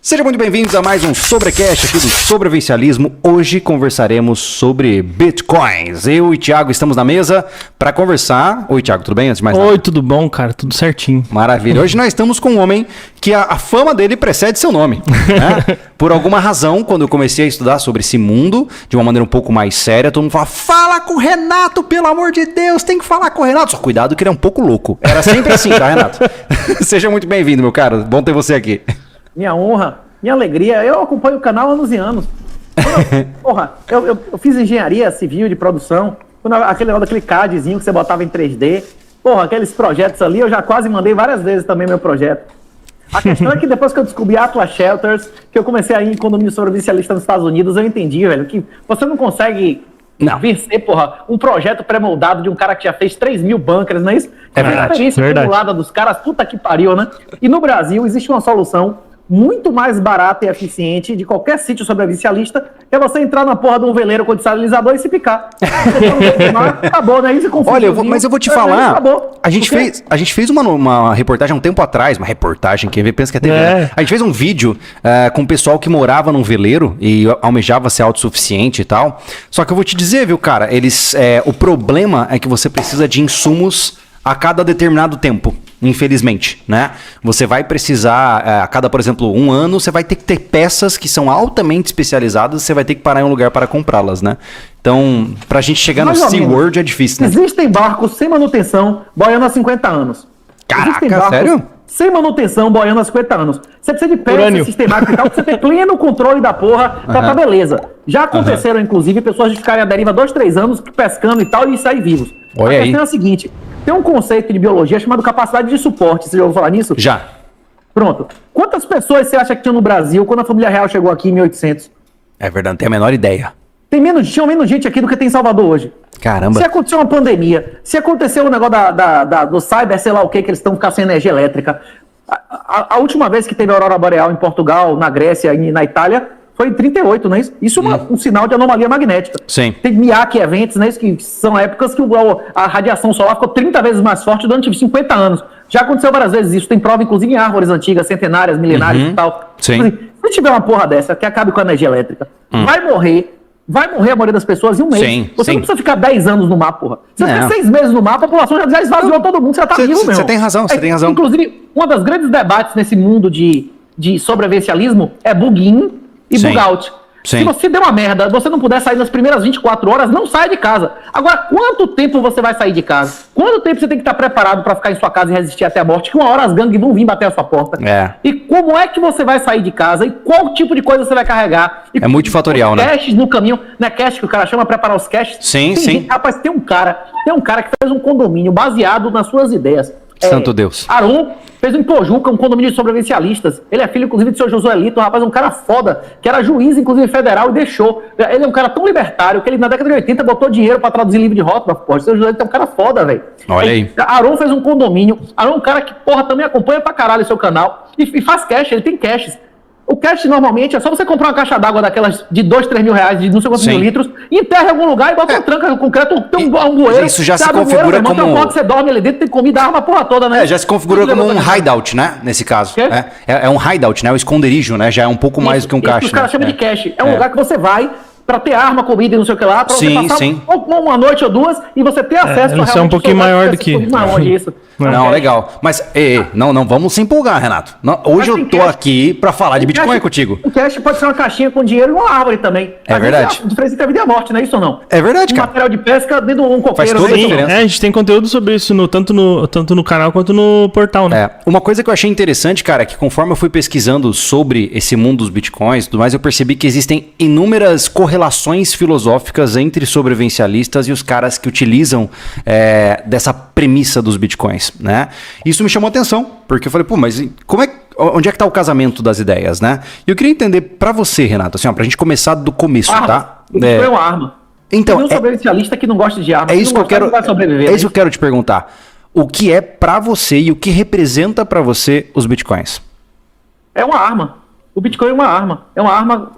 Sejam muito bem-vindos a mais um Sobrecast aqui do Sobrevivencialismo. Hoje conversaremos sobre Bitcoins. Eu e Thiago estamos na mesa para conversar. Oi, Thiago, tudo bem? Antes de mais nada. Oi, tudo bom, cara? Tudo certinho. Maravilha. Hoje nós estamos com um homem que a fama dele precede seu nome. Né? Por alguma razão, quando eu comecei a estudar sobre esse mundo, de uma maneira um pouco mais séria, todo mundo fala, fala com o Renato, pelo amor de Deus, tem que falar com o Renato. Só cuidado que ele é um pouco louco. Era sempre assim, tá, Renato? Seja muito bem-vindo, meu cara. Bom ter você aqui. Minha honra, minha alegria. Eu acompanho o canal há anos e anos. Porra, eu fiz engenharia civil de produção. Aquele negócio daquele CADzinho que você botava em 3D. Porra, aqueles projetos ali, eu já quase mandei várias vezes também meu projeto. A questão é que depois que eu descobri Atlas Shelters, que eu comecei a ir em condomínio sobrevivencialista nos Estados Unidos, eu entendi, velho, que você não consegue vencer, porra, um projeto pré-moldado de um cara que já fez 3 mil bunkers, não é isso? É verdade, a experiência acumulada dos caras, puta que pariu, né? E no Brasil existe uma solução muito mais barata e eficiente de qualquer sítio sobrevivencialista, que é você entrar na porra de um veleiro com desalinizador e se picar. Acabou, né? Isso olha, mas eu vou te falar, a gente fez uma reportagem há um tempo atrás, uma reportagem, quem vê pensa que é TV, né? A gente fez um vídeo com o pessoal que morava num veleiro e almejava ser autossuficiente e tal, só que eu vou te dizer, viu, cara, o problema é que você precisa de insumos a cada determinado tempo. Infelizmente, né? Você vai precisar, a cada, por exemplo, um ano, você vai ter que ter peças que são altamente especializadas, você vai ter que parar em um lugar para comprá-las, né? Então, pra gente chegar no SeaWorld é difícil, né? Existem barcos sem manutenção boiando há 50 anos. Caraca, sério? Sem manutenção boiando há 50 anos. Você precisa de peças sistemáticas e tal, pra você ter pleno controle da porra, tá beleza. Já aconteceram, inclusive, pessoas de ficarem à deriva 2, 3 anos pescando e tal e sair vivos. Olha a questão é a seguinte. Tem um conceito de biologia chamado capacidade de suporte. Você já ouviu falar nisso? Já. Pronto. Quantas pessoas você acha que tinha no Brasil quando a família real chegou aqui em 1800? É verdade, não tenho a menor ideia. Tinha menos gente aqui do que tem em Salvador hoje. Caramba. Se aconteceu uma pandemia, se aconteceu o negócio do cyber, sei lá o que eles estão ficando sem energia elétrica. A última vez que teve a aurora boreal em Portugal, na Grécia e na Itália, foi em 38, não é isso? Isso é um sinal de anomalia magnética. Sim. Tem Miyake eventos, né? Que são épocas que a radiação solar ficou 30 vezes mais forte durante 50 anos. Já aconteceu várias vezes isso. Tem prova, inclusive, em árvores antigas, centenárias, milenárias e tal. Sim. Se tiver uma porra dessa que acabe com a energia elétrica, vai morrer a maioria das pessoas em um mês. Sim, você não precisa ficar 10 anos no mar, porra. Você fica 6 meses no mar, a população já esvaziou todo mundo, você já tá vivo mesmo. Você tem razão, você tem razão. Inclusive, um dos grandes debates nesse mundo de sobrevivencialismo é bug-in e bug-out. Sim. Se você der uma merda, você não puder sair nas primeiras 24 horas, não sai de casa. Agora, quanto tempo você vai sair de casa? Quanto tempo você tem que estar preparado para ficar em sua casa e resistir até a morte? Que uma hora as gangues vão vir bater a sua porta. E como é que você vai sair de casa? E qual tipo de coisa você vai carregar? E multifatorial, né? Caches no caminho, não é cache que o cara chama, preparar os caches? Sim. Rapaz, tem um cara que fez um condomínio baseado nas suas ideias. Santo Deus. Aron fez em Pojuca um condomínio de sobrevivencialistas. Ele é filho, inclusive, do seu Josué Lito, um rapaz, um cara foda, que era juiz, inclusive, federal, e deixou. Ele é um cara tão libertário que ele, na década de 80, botou dinheiro pra traduzir livro de Rothbard. O seu Josué Lito é um cara foda, velho. Olha aí. Aron fez um condomínio. Aron é um cara que, porra, também acompanha pra caralho o seu canal e faz cache, ele tem caches. O cache, normalmente, é só você comprar uma caixa d'água daquelas de 2, 3 mil reais, de não sei quantos mil litros, enterra em algum lugar e bota uma tranca concreto, tem um bueiro. Isso já se configura bueiro, como... Você dorme ali dentro, tem comida, arma, a porra toda, né? Já se configura como um hideout, né? Nesse caso. É um hideout, né? O esconderijo, né? Já é um pouco mais do que um cache. Os caras chamam de cache. É um lugar que você vai pra ter arma, comida e não sei o que lá, pra você passar uma noite ou duas e você ter acesso a um pouquinho maior do que... Não, legal. Mas, não vamos se empolgar, Renato. Hoje eu tô aqui pra falar de Bitcoin contigo. O cash pode ser uma caixinha com dinheiro e uma árvore também. É verdade. A diferença entre a vida e a morte, não é isso ou não? É verdade, cara. Material de pesca dentro de um coqueiro. Faz toda a diferença. A gente tem conteúdo sobre isso tanto no canal quanto no portal, né? Uma coisa que eu achei interessante, cara, é que conforme eu fui pesquisando sobre esse mundo dos Bitcoins e tudo mais, eu percebi que existem inúmeras correlações filosóficas entre sobrevivencialistas e os caras que utilizam dessa premissa dos Bitcoins, né? Isso me chamou a atenção, porque eu falei, mas onde é que tá o casamento das ideias, né? E eu queria entender pra você, Renato, assim, pra gente começar do começo, tá? O Bitcoin é uma arma. Então, tem um sobrevivencialista que não gosta de arma. É isso que eu quero te perguntar. O que é pra você e o que representa pra você os Bitcoins? É uma arma. O Bitcoin é uma arma. É uma arma...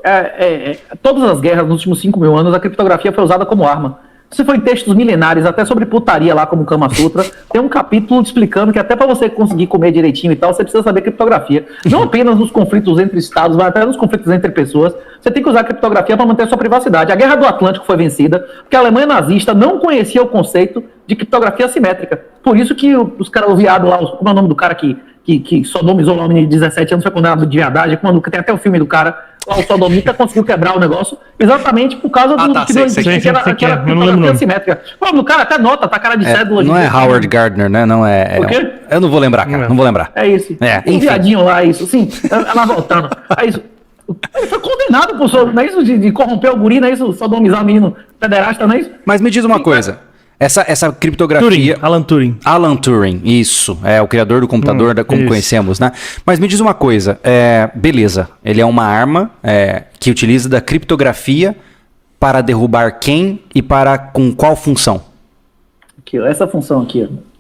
todas as guerras nos últimos 5 mil anos, a criptografia foi usada como arma. Se for em textos milenares, até sobre putaria lá, como Kama Sutra, tem um capítulo explicando que até para você conseguir comer direitinho e tal, você precisa saber criptografia. Não apenas nos conflitos entre estados, mas até nos conflitos entre pessoas. Você tem que usar criptografia para manter a sua privacidade. A Guerra do Atlântico foi vencida porque a Alemanha nazista não conhecia o conceito de criptografia assimétrica. Por isso que os caras, o viado lá, como é o nome do cara que sodomizou lá um menino de 17 anos, foi condenado de viadagem, quando tem até o filme do cara, lá, o sodomita conseguiu quebrar o negócio, exatamente por causa do que era criptografia assimétrica. O nome do cara até nota, tá cara de cédula. Não é Howard Gardner, né? Não é. O quê? Eu não vou lembrar, cara. Não vou lembrar. É isso. Um viadinho lá, isso. Sim, ela voltando. É isso. Ele foi condenado por não é isso, de corromper o guri, não é isso? Sodomizar o menino pederasta, não é isso? Mas me diz uma coisa. Essa criptografia... Alan Turing, isso. É o criador do computador, como isso. Conhecemos, né? Mas me diz uma coisa. Beleza, ele é uma arma que utiliza da criptografia para derrubar quem e com qual função? Aqui, ó, essa função aqui, ó.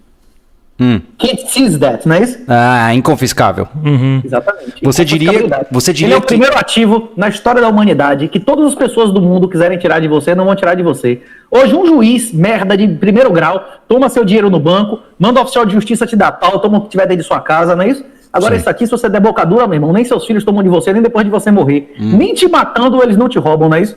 Can't seize that, não é isso? Inconfiscável. Exatamente. Você diria ele é o primeiro ativo na história da humanidade que todas as pessoas do mundo quiserem tirar de você, não vão tirar de você. Hoje um juiz, merda de primeiro grau, toma seu dinheiro no banco, manda o oficial de justiça te dar pau, toma o que tiver dentro de sua casa, não é isso? Agora, isso aqui, se você der bocadura, meu irmão, nem seus filhos tomam de você, nem depois de você morrer. Nem te matando, eles não te roubam, não é isso?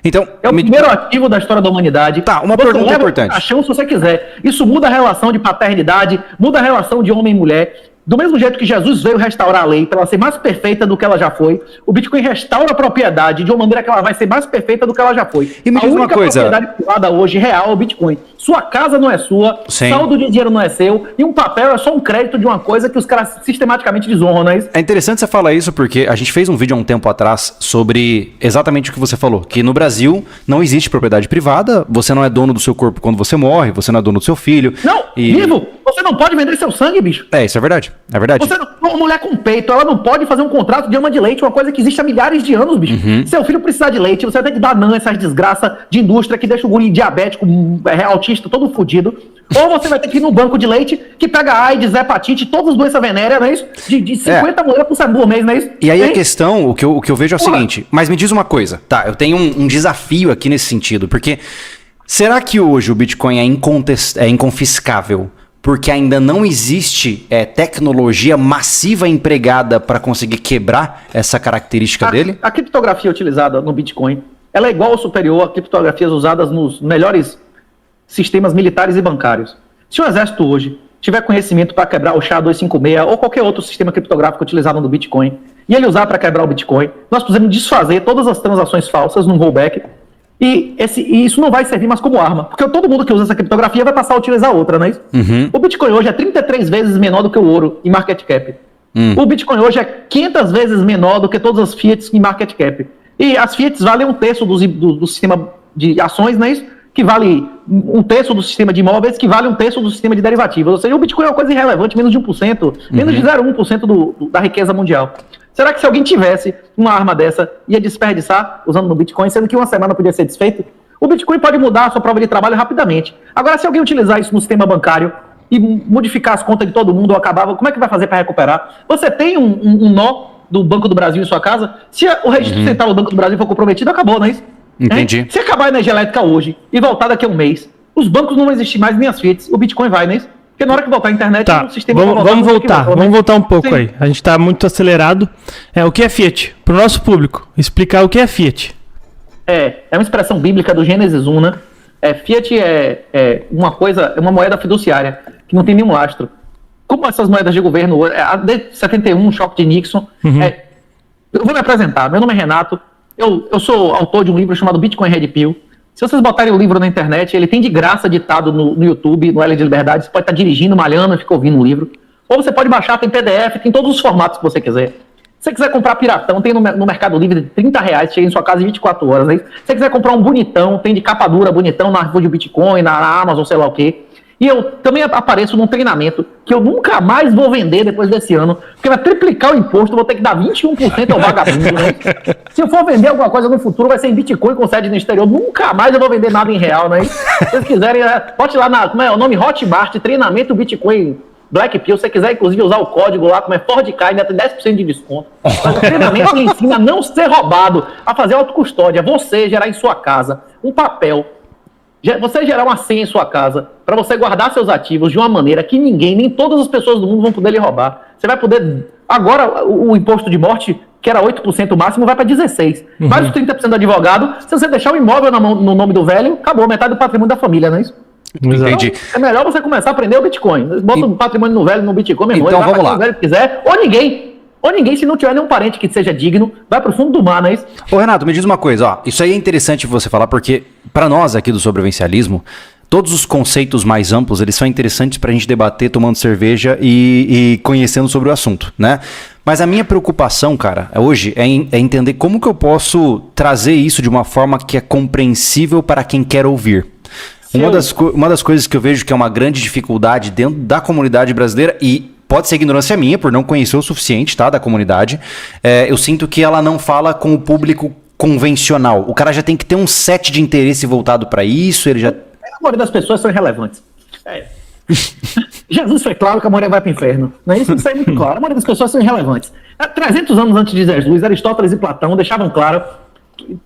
Então, é o primeiro ativo da história da humanidade. Tá, uma pergunta importante. A chance, se você quiser. Isso muda a relação de paternidade, muda a relação de homem e mulher. Do mesmo jeito que Jesus veio restaurar a lei para ela ser mais perfeita do que ela já foi, o Bitcoin restaura a propriedade de uma maneira que ela vai ser mais perfeita do que ela já foi. E me diz uma coisa. A única propriedade privada hoje real é o Bitcoin. Sua casa não é sua, sim. Saldo de dinheiro não é seu, e um papel é só um crédito de uma coisa que os caras sistematicamente desonram, não é isso? É interessante você falar isso porque a gente fez um vídeo há um tempo atrás sobre exatamente o que você falou, que no Brasil não existe propriedade privada, você não é dono do seu corpo quando você morre, você não é dono do seu filho. Não, vivo! Você não pode vender seu sangue, bicho. Isso é verdade. É verdade. Uma mulher com peito, ela não pode fazer um contrato de ama de leite, uma coisa que existe há milhares de anos, bicho. Seu filho precisar de leite, você vai ter que dar essas desgraças de indústria que deixa o guri diabético, autista, todo fodido. Ou você vai ter que ir no banco de leite que pega AIDS, hepatite, todas as doenças venéreas, não é isso? De 50 mulheres por mês, não é isso? E aí a questão, o que eu vejo é o seguinte, mas me diz uma coisa, tá? Eu tenho um desafio aqui nesse sentido, porque será que hoje o Bitcoin é inconfiscável? Porque ainda não existe tecnologia massiva empregada para conseguir quebrar essa característica dele? A criptografia utilizada no Bitcoin, ela é igual ou superior a criptografias usadas nos melhores sistemas militares e bancários. Se o exército hoje tiver conhecimento para quebrar o SHA-256 ou qualquer outro sistema criptográfico utilizado no Bitcoin, e ele usar para quebrar o Bitcoin, nós podemos desfazer todas as transações falsas num rollback. E isso não vai servir mais como arma, porque todo mundo que usa essa criptografia vai passar a utilizar outra, não é isso? O Bitcoin hoje é 33 vezes menor do que o ouro em market cap. O Bitcoin hoje é 500 vezes menor do que todas as fiats em market cap. E as fiats valem um terço do sistema de ações, não é isso? Que vale um terço do sistema de imóveis, que vale um terço do sistema de derivativos. Ou seja, o Bitcoin é uma coisa irrelevante, menos de 1%, menos de 0,1% da riqueza mundial. Será que se alguém tivesse uma arma dessa, ia desperdiçar usando no Bitcoin, sendo que uma semana podia ser desfeito? O Bitcoin pode mudar a sua prova de trabalho rapidamente. Agora, se alguém utilizar isso no sistema bancário e modificar as contas de todo mundo ou acabar, como é que vai fazer para recuperar? Você tem um nó do Banco do Brasil em sua casa? Se o registro central do Banco do Brasil for comprometido, acabou, não é isso? Entendi. Se acabar a energia elétrica hoje e voltar daqui a um mês, os bancos não vão existir mais, nem as fiats, o Bitcoin vai, não é isso? Porque na hora que voltar a internet, o sistema vai voltar. Vamos voltar um pouco aí. A gente está muito acelerado. O que é Fiat? Para o nosso público, explicar o que é Fiat. É uma expressão bíblica do Gênesis 1, né? Fiat é uma moeda fiduciária, que não tem nenhum lastro. Como essas moedas de governo, desde 71, choque de Nixon. Eu vou me apresentar. Meu nome é Renato. Eu sou autor de um livro chamado Bitcoin Red Pill. Se vocês botarem o livro na internet, ele tem de graça ditado no YouTube, no L de Liberdade. Você pode estar dirigindo, malhando e ficar ouvindo o livro. Ou você pode baixar, tem PDF, tem todos os formatos que você quiser. Se você quiser comprar piratão, tem no Mercado Livre de R$30, chega em sua casa em 24 horas. Né? Se você quiser comprar um bonitão, tem de capa dura bonitão na Rua de Bitcoin, na Amazon, sei lá o quê. E eu também apareço num treinamento que eu nunca mais vou vender depois desse ano, porque vai triplicar o imposto, eu vou ter que dar 21% ao vagabundo. Né? Se eu for vender alguma coisa no futuro, vai ser em Bitcoin com sede no exterior. Nunca mais eu vou vender nada em real, né? Se vocês quiserem, bote lá como é o nome? Hotmart, treinamento Bitcoin Black Pill. Se você quiser, inclusive, usar o código lá, como é FordK, ainda tem 10% de desconto. Mas o treinamento lhe ensina a não ser roubado, a fazer autocustódia, você gerar em sua casa um papel Você gerar uma senha em sua casa para você guardar seus ativos de uma maneira que nem todas as pessoas do mundo vão poder lhe roubar. Você vai poder... Agora, o imposto de morte, que era 8% máximo, vai para 16%. Mais os 30% do advogado, se você deixar o imóvel no nome do velho, acabou metade do patrimônio da família, não é isso? Entendi. Então, é melhor você começar a aprender o Bitcoin. Bota o patrimônio no velho, no Bitcoin, meu irmão. Então vamos lá. O velho quiser, ou ninguém, se não tiver nenhum parente que seja digno, vai pro fundo do mar, não é isso? Ô Renato, me diz uma coisa, ó, isso aí é interessante você falar, porque para nós aqui do sobrevivencialismo, todos os conceitos mais amplos, eles são interessantes pra gente debater tomando cerveja e conhecendo sobre o assunto, né? Mas a minha preocupação, cara, hoje é entender como que eu posso trazer isso de uma forma que é compreensível para quem quer ouvir. Uma das coisas que eu vejo que é uma grande dificuldade dentro da comunidade brasileira, e pode ser ignorância minha por não conhecer o suficiente, tá, da comunidade, eu sinto que ela não fala com o público convencional. O cara já tem que ter um set de interesse voltado para isso, ele já... A maioria das pessoas são irrelevantes. Jesus foi claro que a maioria vai para o inferno. Não é isso? Isso é muito claro. A maioria das pessoas são irrelevantes. 300 anos antes de Jesus, Aristóteles e Platão deixavam claro,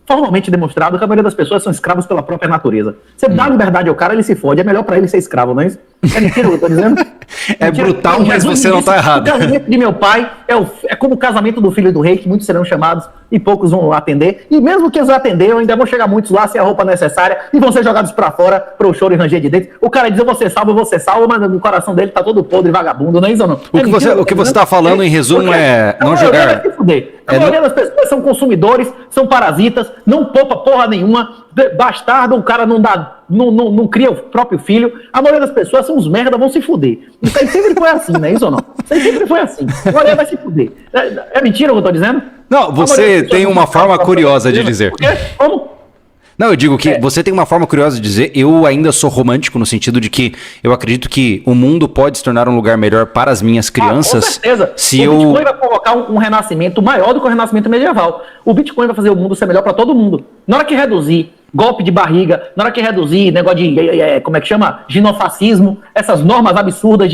formalmente demonstrado, que a maioria das pessoas são escravos pela própria natureza. Você dá liberdade ao cara, ele se fode. É melhor para ele ser escravo, não é isso? É mentira o que eu tô dizendo? É brutal, mas você não tá errado. O casamento de meu pai é como o casamento do filho do rei, que muitos serão chamados e poucos vão lá atender. E mesmo que eles atenderam, ainda vão chegar muitos lá sem a roupa necessária e vão ser jogados pra fora para o choro e ranger de dentro. O cara diz, eu vou ser salvo, mas no coração dele tá todo podre, vagabundo, não é isso ou não? O que você tá falando, em resumo, é não jogar... A maioria das pessoas são consumidores, são parasitas, não poupa porra nenhuma, bastardo, o cara não cria o próprio filho. A maioria das pessoas são uns merda, vão se fuder. Isso aí sempre foi assim, não é isso ou não? Isso aí sempre foi assim. A maioria vai se fuder. É mentira o que eu tô dizendo? Não, você tem uma forma curiosa de dizer. Como? Não, eu digo que você tem uma forma curiosa de dizer, eu ainda sou romântico no sentido de que eu acredito que o mundo pode se tornar um lugar melhor para as minhas crianças. Com certeza. Se o Bitcoin vai provocar um renascimento maior do que o renascimento medieval. O Bitcoin vai fazer o mundo ser melhor para todo mundo. Na hora que reduzir golpe de barriga, na hora que reduzir negócio de, como é que chama? Ginofascismo, essas normas absurdas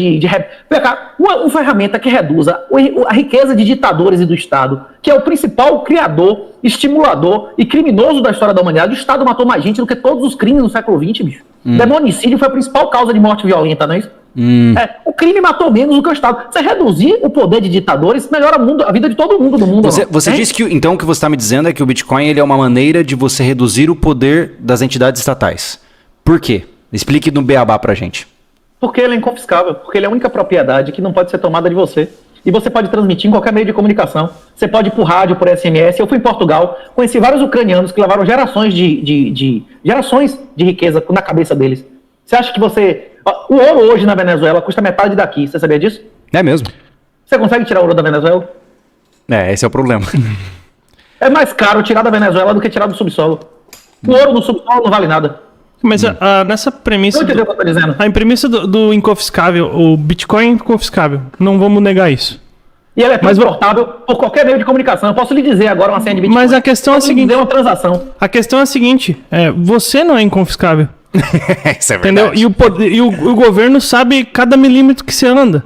uma ferramenta que reduza a riqueza de ditadores e do Estado, que é o principal criador, estimulador e criminoso da história da humanidade. O Estado matou mais gente do que todos os crimes no século XX, bicho. Demonicídio foi a principal causa de morte violenta, não é isso? O crime matou menos do que o Estado. Você reduzir o poder de ditadores, melhora a vida de todo mundo do mundo. Você disse que, então, o que você está me dizendo é que o Bitcoin ele é uma maneira de você reduzir o poder das entidades estatais. Por quê? Explique no beabá pra gente. Porque ele é inconfiscável, porque ele é a única propriedade que não pode ser tomada de você. E você pode transmitir em qualquer meio de comunicação. Você pode ir por rádio, por SMS. Eu fui em Portugal, conheci vários ucranianos que levaram gerações de riqueza na cabeça deles. Você acha que o ouro hoje na Venezuela custa metade daqui, você sabia disso? É mesmo. Você consegue tirar ouro da Venezuela? Esse é o problema. É mais caro tirar da Venezuela do que tirar do subsolo. O ouro no subsolo não vale nada. Mas nessa premissa... Não entendeu o que eu tô dizendo? A premissa do inconfiscável, o Bitcoin é inconfiscável. Não vamos negar isso. E ele é transportável por qualquer meio de comunicação. Eu posso lhe dizer agora uma senha de Bitcoin. Mas a questão é a seguinte... uma transação. A questão é a seguinte, você não é inconfiscável. Isso é verdade. Entendeu? E o governo sabe cada milímetro que você anda.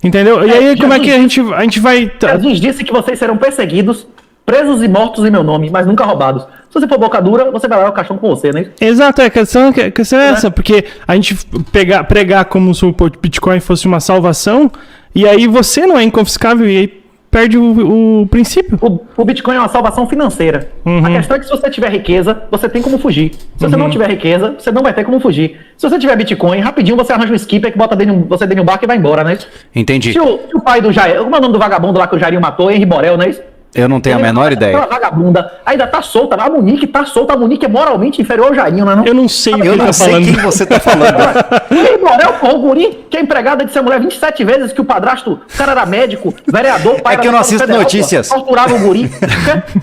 Entendeu? E aí, como é que a gente vai... Jesus disse que vocês serão perseguidos, presos e mortos em meu nome, mas nunca roubados. Se você for boca dura, você vai lá o caixão com você, né? Exato, a questão é essa, porque a gente pregar como se o Bitcoin fosse uma salvação, e aí você não é inconfiscável, e aí perde o princípio. O Bitcoin é uma salvação financeira. A questão é que se você tiver riqueza, você tem como fugir. Se você não tiver riqueza, você não vai ter como fugir. Se você tiver Bitcoin, rapidinho você arranja um skipper que bota você dentro de um barco e vai embora, né? Entendi. Se o pai do Jair... Como é o nome do vagabundo lá que o Jairinho matou? Henri Borel, não é isso? Eu não tenho a menor ideia. Aquela vagabunda ainda tá solta. A Monique tá solta. A Monique é moralmente inferior ao Jairinho, não é não? Eu não sei Eu não sei quem você tá falando. O Henri Borel, o guri, que é empregada de ser mulher 27 vezes, que o padrasto, o cara era médico, vereador, pai É que eu não assisto federal, notícias. Torturava o guri.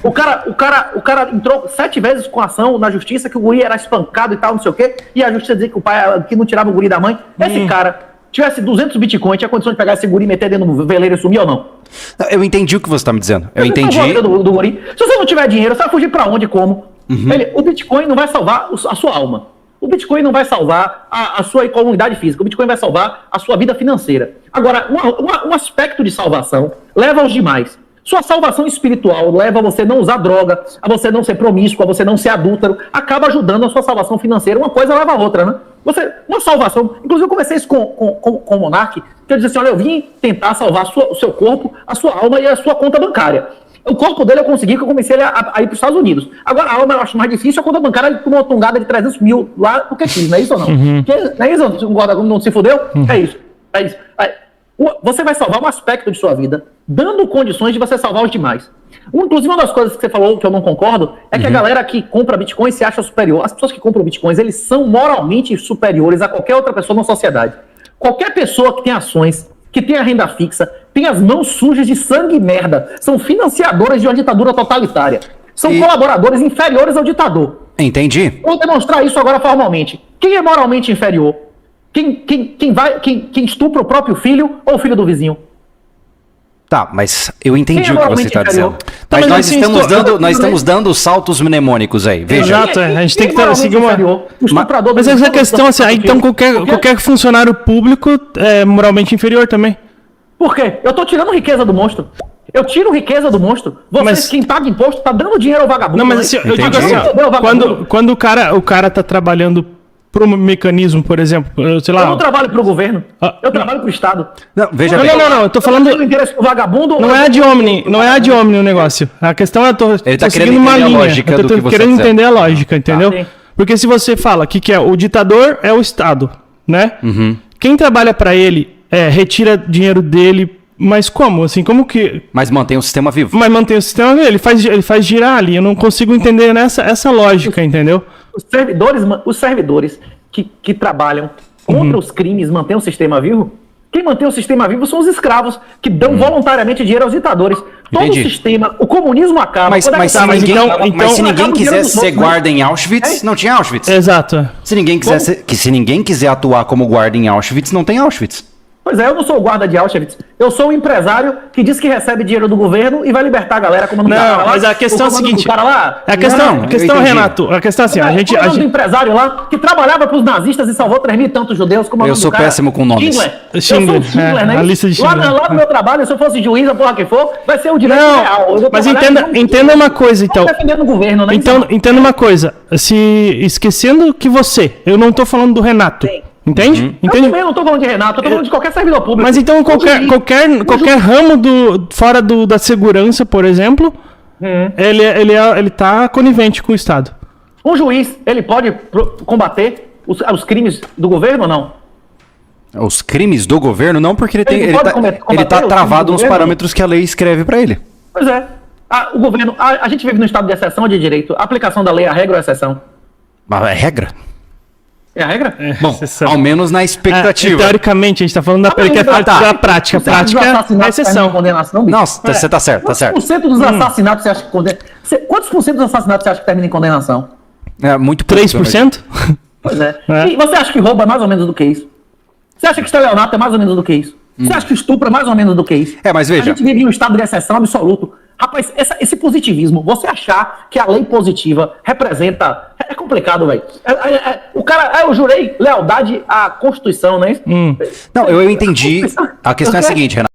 O cara entrou 7 vezes com ação na justiça, que o guri era espancado e tal, não sei o quê, e a justiça dizia que o pai que não tirava o guri da mãe. Esse cara tivesse 200 bitcoins, tinha condição de pegar esse guri e meter dentro do veleiro e sumir ou não? Eu entendi o que você tá me dizendo. Eu entendi. Do guri. Se você não tiver dinheiro, você vai fugir pra onde e como? O Bitcoin não vai salvar a sua alma. O Bitcoin não vai salvar a sua comunidade física. O Bitcoin vai salvar a sua vida financeira. Agora, um aspecto de salvação leva aos demais. Sua salvação espiritual leva a você não usar droga, a você não ser promíscuo, a você não ser adúltero, acaba ajudando a sua salvação financeira. Uma coisa leva a outra, né? Uma salvação... Inclusive, eu conversei isso com o Monark, que eu disse assim, olha, eu vim tentar salvar o seu corpo, a sua alma e a sua conta bancária. O corpo dele eu consegui, que eu comecei a ir para os Estados Unidos. Agora, a alma eu acho mais difícil, a conta bancária ele tomou uma tungada de 300 mil lá, porque quis, não é isso ou não? Não é isso? Não se fudeu? É isso. É isso. Você vai salvar um aspecto de sua vida, dando condições de você salvar os demais. Inclusive, uma das coisas que você falou que eu não concordo é que a galera que compra Bitcoin se acha superior. As pessoas que compram Bitcoins, eles são moralmente superiores a qualquer outra pessoa na sociedade. Qualquer pessoa que tem ações, que tem a renda fixa, tem as mãos sujas de sangue e merda, são financiadores de uma ditadura totalitária. São colaboradores inferiores ao ditador. Entendi. Vou demonstrar isso agora formalmente. Quem é moralmente inferior? Quem estupra o próprio filho ou o filho do vizinho? Tá, mas eu entendi o que você está dizendo. Tá, mas assim, nós estamos dando saltos mnemônicos aí. Veja. Exato, a gente tem que seguir uma... Mas essa questão, assim, então qualquer funcionário público é moralmente inferior também. Por quê? Eu tô tirando riqueza do monstro. Eu tiro riqueza do monstro. Quem paga imposto, tá dando dinheiro ao vagabundo. Não, mas assim, eu digo assim, quando o cara tá trabalhando pro mecanismo, por exemplo, sei lá... Eu não trabalho pro governo, eu trabalho pro Estado. Não, veja bem. Não, eu tô falando... O interesse do vagabundo... Não é ad hominem, não é ad hominem o negócio. A questão é, ele tá querendo entender a lógica do que você tá querendo dizendo. entender a lógica, entendeu? Sim. Porque se você fala que é o ditador é o Estado, né? Quem trabalha pra ele retira dinheiro dele, mas como? Assim, como que... Mas mantém o sistema vivo. Mas mantém o sistema vivo, ele faz girar ali. Eu não consigo entender essa lógica, entendeu? Os servidores que trabalham contra os crimes mantêm o sistema vivo. Quem mantém o sistema vivo são os escravos, que dão voluntariamente dinheiro aos ditadores. Todo o sistema, o comunismo acaba. Mas se ninguém quisesse ser guarda em Auschwitz, não tinha Auschwitz. Exato. Se ninguém quiser atuar como guarda em Auschwitz, não tem Auschwitz. Pois é, eu não sou o guarda de Auschwitz. Eu sou o empresário que diz que recebe dinheiro do governo e vai libertar a galera como não, mas a questão é a seguinte... A questão, Renato, a questão é assim, a gente... do empresário lá que trabalhava para os nazistas e salvou 3 mil e tantos judeus. Como eu sou péssimo com nomes. Schindler, né? A lista de Schindler. Lá no meu trabalho, se eu fosse juiz, a porra que for, vai ser o direito real. Mas entenda uma coisa, então. Defendendo o governo, né? Então, entenda uma coisa. Esquecendo que eu não tô falando do Renato. Sim. Entende? Eu também não tô falando de Renato, eu tô falando de qualquer servidor público. Mas então qualquer ramo fora da segurança, por exemplo, ele tá conivente com o Estado. Um juiz, ele pode combater os crimes do governo ou não? Os crimes do governo não, porque ele tá travado nos parâmetros que a lei escreve para ele. Pois é. O governo, a gente vive no estado de exceção ou de direito. A aplicação da lei é a regra ou a exceção? Mas é regra? É a regra? Bom, ao menos na expectativa. Teoricamente, a gente tá falando da prática. A prática é exceção. Não, você tá certo, tá certo. Quantos por cento dos assassinatos você acha que condena? Quantos por cento dos assassinatos você acha que termina em condenação? É muito pouco. 3%? Pois é. E você acha que rouba mais ou menos do que isso? Você acha que estelionato é mais ou menos do que isso? Você acha que estupra mais ou menos do que isso? Mas veja. A gente vive em um estado de exceção absoluto. Rapaz, esse positivismo, você achar que a lei positiva representa... É complicado, velho. O cara... eu jurei lealdade à Constituição, né? Não, eu entendi. A questão é a seguinte, Renato.